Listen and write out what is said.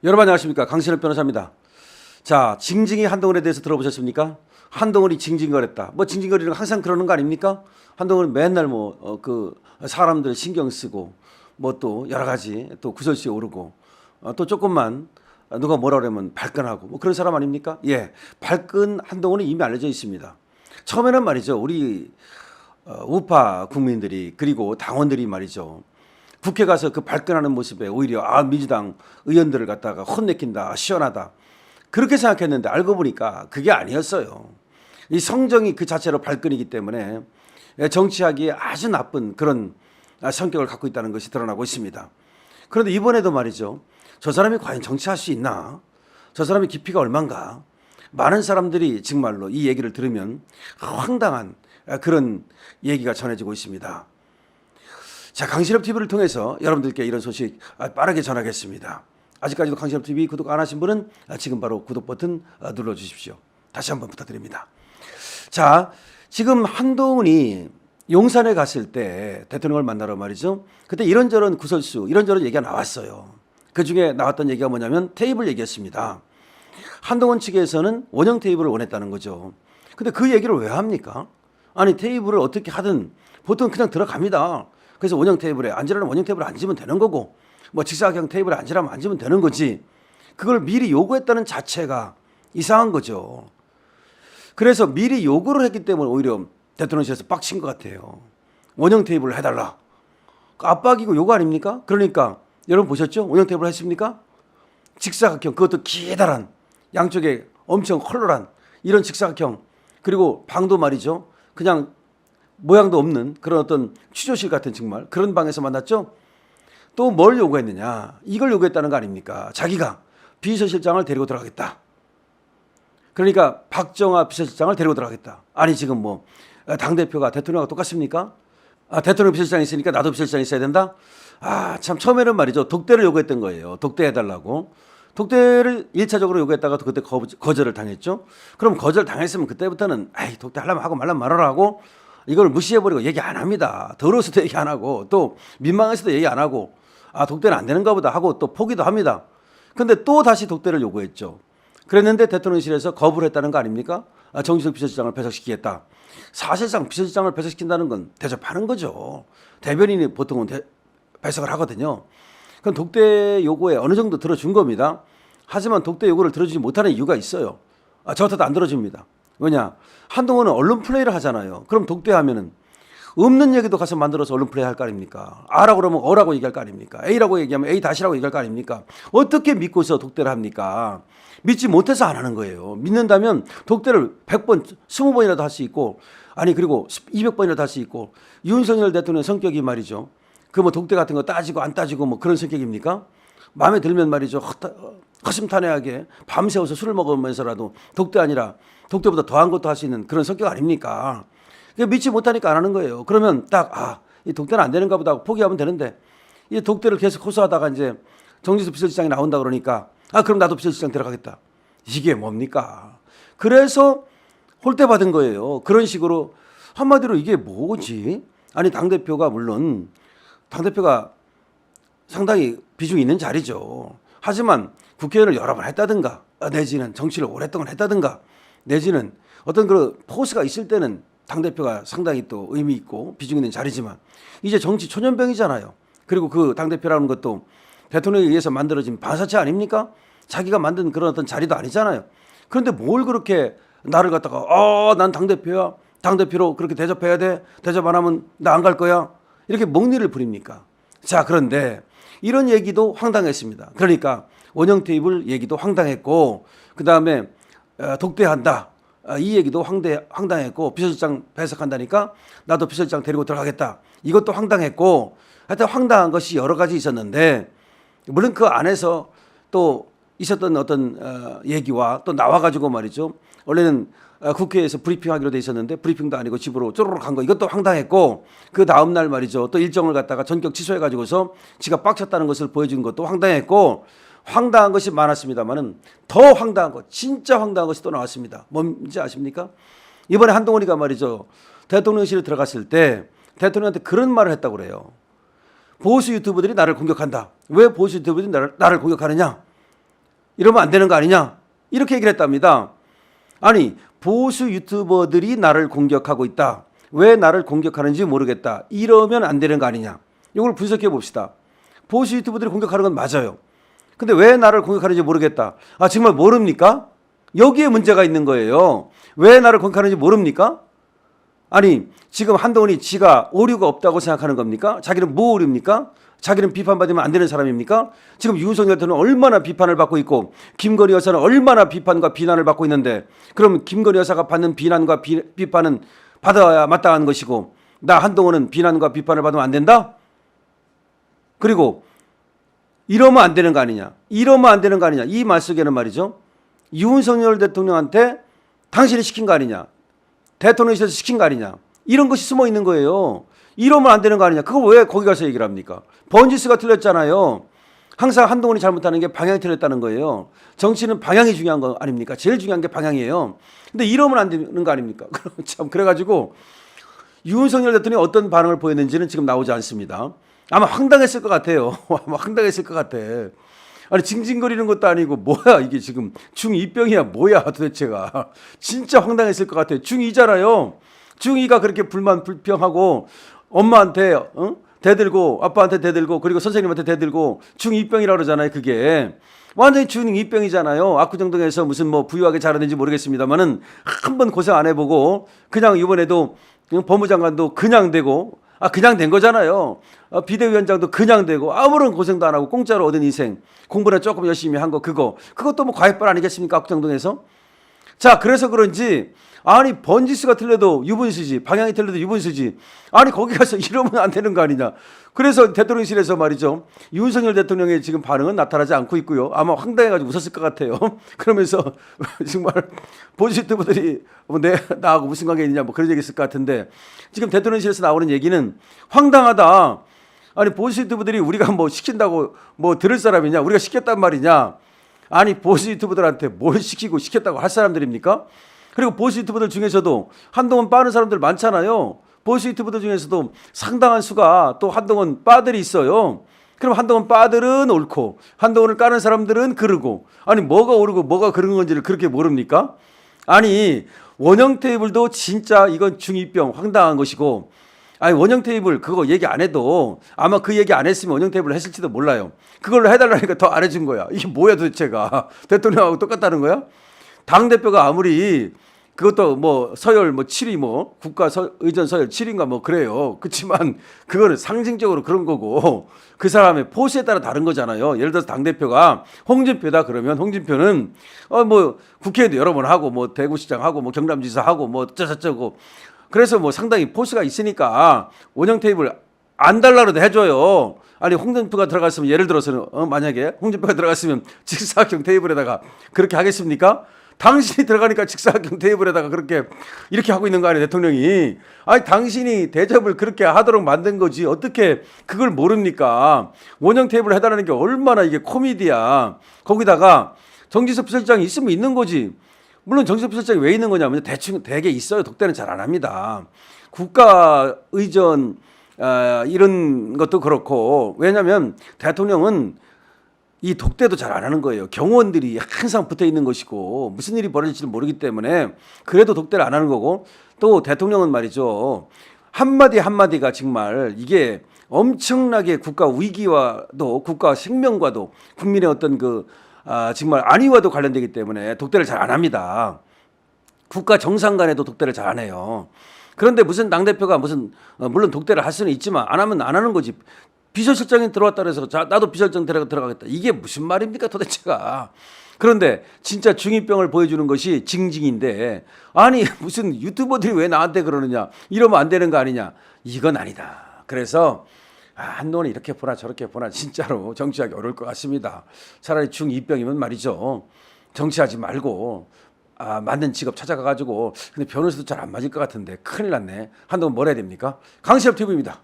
여러분 안녕하십니까, 강신업 변호사입니다. 자, 징징이 한동훈에 대해서 들어보셨습니까? 한동훈이 징징거렸다. 뭐 징징거리는 거 항상 그러는 거 아닙니까? 한동훈은 맨날 사람들 신경 쓰고 뭐 또 여러 가지 또 구설수에 오르고 또 조금만 누가 뭐라 그러면 발끈하고 뭐 그런 사람 아닙니까? 예, 발끈 한동훈은 이미 알려져 있습니다. 처음에는 말이죠, 우리 우파 국민들이 그리고 당원들이 말이죠, 국회 가서 그 발끈하는 모습에 오히려 민주당 의원들을 갖다가 혼내킨다, 시원하다, 그렇게 생각했는데 알고 보니까 그게 아니었어요. 이 성정이 그 자체로 발끈이기 때문에 정치하기에 아주 나쁜 그런 성격을 갖고 있다는 것이 드러나고 있습니다. 그런데 이번에도 말이죠, 저 사람이 과연 정치할 수 있나? 저 사람이 깊이가 얼만가? 많은 사람들이 정말로 이 얘기를 들으면 황당한 그런 얘기가 전해지고 있습니다. 자, 강신업 TV를 통해서 여러분들께 이런 소식 빠르게 전하겠습니다. 아직까지도 강신업 TV 구독 안 하신 분은 지금 바로 구독 버튼 눌러주십시오. 다시 한번 부탁드립니다. 자, 지금 한동훈이 용산에 갔을 때 대통령을 만나러 말이죠, 그때 이런저런 구설수, 이런저런 얘기가 나왔어요. 그 중에 나왔던 얘기가 뭐냐면 테이블 얘기였습니다. 한동훈 측에서는 원형 테이블을 원했다는 거죠. 근데 그 얘기를 왜 합니까? 아니, 테이블을 어떻게 하든 보통 그냥 들어갑니다. 그래서 원형 테이블에 앉으라면 원형 테이블에 앉으면 되는 거고, 뭐 직사각형 테이블에 앉으라면 앉으면 되는 거지, 그걸 미리 요구했다는 자체가 이상한 거죠. 그래서 미리 요구를 했기 때문에 오히려 대통령실에서 빡친 것 같아요. 원형 테이블을 해달라. 압박이고 요구 아닙니까? 그러니까 여러분 보셨죠? 원형 테이블 했습니까? 직사각형, 그것도 기다란, 양쪽에 엄청 컬러란 이런 직사각형, 그리고 방도 말이죠, 그냥 모양도 없는 그런 어떤 취조실 같은 정말 그런 방에서 만났죠. 또 뭘 요구했느냐, 이걸 요구했다는 거 아닙니까? 자기가 비서실장을 데리고 들어가겠다. 그러니까 박정아 비서실장을 데리고 들어가겠다. 아니, 지금 뭐 당대표가 대통령과 똑같습니까? 대통령 비서실장이 있으니까 나도 비서실장이 있어야 된다? 참, 처음에는 말이죠, 독대를 요구했던 거예요. 독대해달라고. 독대를 1차적으로 요구했다가 또 그때 거절을 당했죠. 그럼 거절 당했으면 그때부터는 독대하려면 하고 말라면 말아라 하고 이걸 무시해버리고 얘기 안 합니다. 더러워서도 얘기 안 하고 또 민망해서도 얘기 안 하고 독대는 안 되는가 보다 하고 또 포기도 합니다. 근데 또 다시 독대를 요구했죠. 그랬는데 대통령실에서 거부를 했다는 거 아닙니까? 정진석 비서실장을 배석시키겠다. 사실상 비서실장을 배석시킨다는 건 대접하는 거죠. 대변인이 보통은 배석을 하거든요. 그럼 독대 요구에 어느 정도 들어준 겁니다. 하지만 독대 요구를 들어주지 못하는 이유가 있어요. 저 같아도 안 들어줍니다. 왜냐? 한동훈은 언론 플레이를 하잖아요. 그럼 독대하면은 없는 얘기도 가서 만들어서 언론 플레이 할 거 아닙니까? R라고 그러면 O라고 얘기할 거 아닙니까? A라고 얘기하면 A 다시라고 얘기할 거 아닙니까? 어떻게 믿고서 독대를 합니까? 믿지 못해서 안 하는 거예요. 믿는다면 독대를 100번, 20번이라도 할 수 있고, 아니 그리고 200번이라도 할 수 있고, 윤석열 대통령 성격이 말이죠, 그 뭐 독대 같은 거 따지고 안 따지고 뭐 그런 성격입니까? 마음에 들면 말이죠, 허심탄회하게 밤새워서 술을 먹으면서라도 독대 아니라 독대보다 더한 것도 할 수 있는 그런 성격 아닙니까? 믿지 못하니까 안 하는 거예요. 그러면 딱 이 독대는 안 되는가 보다 하고 포기하면 되는데, 이 독대를 계속 호소하다가 이제 정진석 비서실장이 나온다 그러니까 그럼 나도 비서실장 들어가겠다. 이게 뭡니까? 그래서 홀대 받은 거예요. 그런 식으로 한마디로 이게 뭐지? 아니, 당대표가 물론 당대표가 상당히 비중이 있는 자리죠. 하지만 국회의원을 여러 번 했다든가 내지는 정치를 오랫동안 했다든가 내지는 어떤 그런 포스가 있을 때는 당대표가 상당히 또 의미 있고 비중 있는 자리지만 이제 정치 초년병이잖아요. 그리고 그 당대표라는 것도 대통령에 의해서 만들어진 반사체 아닙니까? 자기가 만든 그런 어떤 자리도 아니잖아요. 그런데 뭘 그렇게 나를 갖다가 난 당대표야, 당대표로 그렇게 대접해야 돼, 대접 안 하면 나 안 갈 거야, 이렇게 먹니를 부립니까? 자, 그런데 이런 얘기도 황당했습니다. 그러니까 원형 테이블 얘기도 황당했고, 그 다음에 독대한다, 이 얘기도 황당했고, 비서실장 배석한다니까 나도 비서실장 데리고 들어가겠다, 이것도 황당했고, 하여튼 황당한 것이 여러 가지 있었는데, 물론 그 안에서 또 있었던 어떤 얘기와 또 나와가지고 말이죠, 원래는 국회에서 브리핑하기로 돼 있었는데 브리핑도 아니고 집으로 쪼르륵 간 거, 이것도 황당했고, 그 다음날 말이죠, 또 일정을 갖다가 전격 취소해가지고서 지가 빡쳤다는 것을 보여준 것도 황당했고, 황당한 것이 많았습니다만은 더 황당한 것, 진짜 황당한 것이 또 나왔습니다. 뭔지 아십니까? 이번에 한동훈이가 말이죠, 대통령실에 들어갔을 때 대통령한테 그런 말을 했다고 그래요. 보수 유튜버들이 나를 공격한다. 왜 보수 유튜버들이 나를 공격하느냐? 이러면 안 되는 거 아니냐? 이렇게 얘기를 했답니다. 아니, 보수 유튜버들이 나를 공격하고 있다. 왜 나를 공격하는지 모르겠다. 이러면 안 되는 거 아니냐? 이걸 분석해 봅시다. 보수 유튜버들이 공격하는 건 맞아요. 근데 왜 나를 공격하는지 모르겠다. 아, 정말 모릅니까? 여기에 문제가 있는 거예요. 왜 나를 공격하는지 모릅니까? 아니, 지금 한동훈이 지가 오류가 없다고 생각하는 겁니까? 자기는 뭐 오류입니까? 자기는 비판받으면 안 되는 사람입니까? 지금 윤석열 대통령은 얼마나 비판을 받고 있고 김건희 여사는 얼마나 비판과 비난을 받고 있는데, 그럼 김건희 여사가 받는 비난과 비판은 받아야 마땅한 것이고 나 한동훈은 비난과 비판을 받으면 안 된다? 그리고 이러면 안 되는 거 아니냐? 이러면 안 되는 거 아니냐? 이 말 속에는 말이죠, 윤석열 대통령한테 당신이 시킨 거 아니냐? 대통령실에서 시킨 거 아니냐? 이런 것이 숨어 있는 거예요. 이러면 안 되는 거 아니냐? 그거 왜 거기 가서 얘기를 합니까? 번지수가 틀렸잖아요. 항상 한동훈이 잘못하는 게 방향이 틀렸다는 거예요. 정치는 방향이 중요한 거 아닙니까? 제일 중요한 게 방향이에요. 근데 이러면 안 되는 거 아닙니까? 참, 그래가지고 윤석열 대통령이 어떤 반응을 보였는지는 지금 나오지 않습니다. 아마 황당했을 것 같아요. 아마 황당했을 것 같아. 아니, 징징거리는 것도 아니고 뭐야 이게 지금 중2병이야 뭐야 도대체가. 진짜 황당했을 것 같아요. 중2잖아요. 중2가 그렇게 불평하고 엄마한테 대들고 아빠한테 대들고 그리고 선생님한테 대들고 중2병이라고 그러잖아요. 그게 완전히 중2병이잖아요. 압구정동에서 무슨 뭐 부유하게 자랐는지 모르겠습니다만은 한 번 고생 안 해보고 그냥 이번에도 법무장관도 그냥 되고, 그냥 된 거잖아요. 비대위원장도 그냥 되고 아무런 고생도 안 하고 공짜로 얻은 인생, 공부나 조금 열심히 한 거, 그것도 뭐 과외빨 아니겠습니까? 압구정동에서. 자, 그래서 그런지 아니, 번지수가 틀려도 유분수지, 방향이 틀려도 유분수지. 아니, 거기 가서 이러면 안 되는 거 아니냐. 그래서 대통령실에서 말이죠, 윤석열 대통령의 지금 반응은 나타나지 않고 있고요. 아마 황당해가지고 웃었을 것 같아요. 그러면서 정말 보수 유튜버들이 나하고 무슨 관계 있느냐 뭐 그런 얘기 했을 것 같은데, 지금 대통령실에서 나오는 얘기는 황당하다. 아니, 보수 유튜버들이 우리가 뭐 시킨다고 뭐 들을 사람이냐, 우리가 시켰단 말이냐. 아니, 보수 유튜버들한테 뭘 시키고 시켰다고 할 사람들입니까? 그리고 보수 유튜버들 중에서도 한동훈 빠는 사람들 많잖아요. 보수 유튜버들 중에서도 상당한 수가 또 한동훈 빠들이 있어요. 그럼 한동훈 빠들은 옳고 한동훈을 까는 사람들은 그르고, 아니 뭐가 옳고 뭐가 그른 건지를 그렇게 모릅니까? 아니, 원형 테이블도 진짜 이건 중2병 황당한 것이고, 아니 원형 테이블 그거 얘기 안 해도 아마 그 얘기 안 했으면 원형 테이블을 했을지도 몰라요. 그걸로 해달라니까 더 안 해준 거야. 이게 뭐야 도대체가. 대통령하고 똑같다는 거야? 당대표가 아무리 그것도 뭐 서열 뭐 7위 뭐 의전 서열 7위인가 뭐 그래요. 그렇지만 그거는 상징적으로 그런 거고 그 사람의 포스에 따라 다른 거잖아요. 예를 들어서 당대표가 홍준표다 그러면 홍준표는 뭐 국회에도 여러 번 하고 뭐 대구시장 하고 뭐 경남지사 하고 뭐 어쩌고 그래서 뭐 상당히 포스가 있으니까 원형 테이블 안 달라도 해줘요. 아니, 홍준표가 들어갔으면 예를 들어서는 만약에 홍준표가 들어갔으면 직사각형 테이블에다가 그렇게 하겠습니까? 당신이 들어가니까 직사각형 테이블에다가 그렇게 이렇게 하고 있는 거 아니에요, 대통령이. 아니, 당신이 대접을 그렇게 하도록 만든 거지 어떻게 그걸 모릅니까? 원형 테이블 해달라는 게 얼마나 이게 코미디야. 거기다가 정진석 비서실장이 있으면 있는 거지. 물론 정진석 비서실장이 왜 있는 거냐면 대충 되게 있어요. 독대는 잘 안 합니다. 국가 의전 이런 것도 그렇고, 왜냐하면 대통령은 이 독대도 잘 안 하는 거예요. 경호원들이 항상 붙어 있는 것이고 무슨 일이 벌어질지 모르기 때문에 그래도 독대를 안 하는 거고, 또 대통령은 말이죠, 한마디 한마디가 정말 이게 엄청나게 국가 위기와도 국가 생명과도 국민의 어떤 정말 안위와도 관련되기 때문에 독대를 잘 안 합니다. 국가 정상 간에도 독대를 잘 안 해요. 그런데 무슨 당대표가 물론 독대를 할 수는 있지만 안 하면 안 하는 거지. 비서실장이 들어왔다 그래서 자, 나도 비서실장 들어가겠다. 이게 무슨 말입니까 도대체가. 그런데 진짜 중2병을 보여주는 것이 징징인데, 아니 무슨 유튜버들이 왜 나한테 그러느냐, 이러면 안 되는 거 아니냐. 이건 아니다. 그래서 한동훈이 이렇게 보나 저렇게 보나 진짜로 정치하기 어려울 것 같습니다. 차라리 중2병이면 말이죠, 정치하지 말고 맞는 직업 찾아가가지고. 근데 변호사도 잘 안 맞을 것 같은데 큰일 났네. 한동훈 뭘 해야 됩니까? 강시엽 TV입니다.